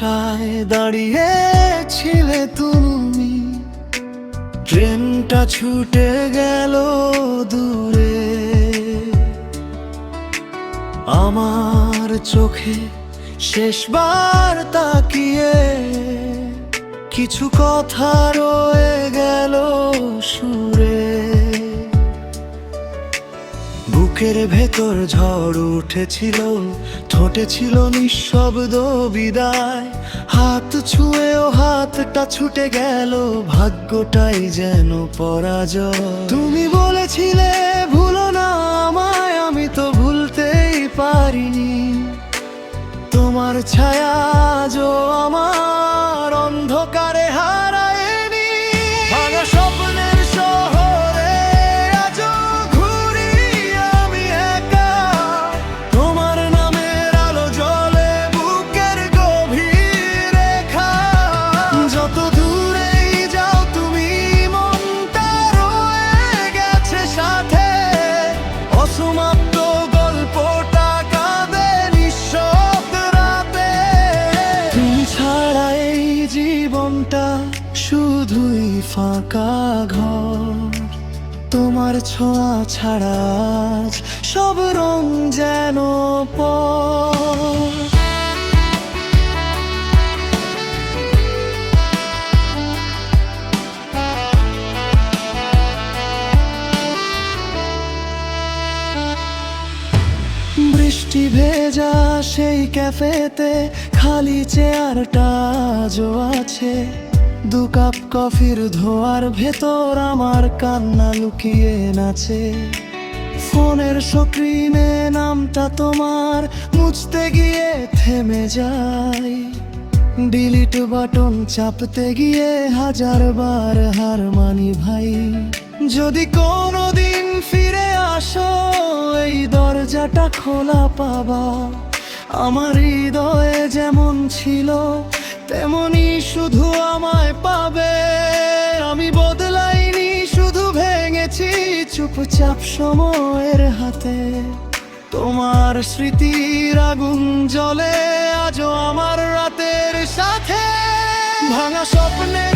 আশায় দাঁড়িয়েছিলে তুমি, ট্রেনটা ছুটে গেল দূরে। আমার চোখে শেষবার তাকিয়ে কিছু কথা রয়ে গেল সুরে। বুকের ভেতর ঝড় উঠেছিল, ঠোঁটে ছিল নিঃশব্দ বিদায়। হাত ছুঁয়েও হাতটা ছুটে গেল, ভাগ্যটাই যেন পরাজয়। তুমি বলেছিলে ভুলো না আমায়, আমি তো ভুলতেই পারিনি। তোমার ছায়া আজও আমার অন্ধকারে হারায়নি। ভাঙা স্বপ্নের শহরে আজও ঘুরি আমি একা, তোমার নামের আলো জ্বলে বুকের গভীর রেখা। যত দূরেই যাও তুমি, মনটা রয়ে গেছে সাথে। অসমাপ্ত গল্পটা কাঁদে নিঃশব্দ রাতে। তুমি ছাড়া এই জীবনটা শুধুই ফাঁকা ঘর, তোমার ছোঁয়া ছাড়া আজ সব রং যেন পর। বৃষ্টি ভেজা সেই ক্যাফেতে খালি চেয়ারটা আজও আছে। 2 কাপ কফির ধোয়ার ভেতর আমার কান্না লুকিয়ে নাচে। ফোনের স্ক্রিনে নামটা তোমার মুছতে গিয়ে থেমে যায়। ডিলিট বাটন চাপতে গিয়ে 1000বার হার মানি ভাই। যদি কোনোদিন ফিরে আসো, এই দরজাটা খোলা পাবা। আমার হৃদয়ে যেমন ছিল তেমনি শুধু আমায় পাবে। আমি বদলাইনি, শুধু ভেঙেছি চুপচাপ সময়ের হাতে। তোমার স্মৃতির আগুন জ্বলে আজও আমার রাতের সাথে। ভাঙা স্বপ্নে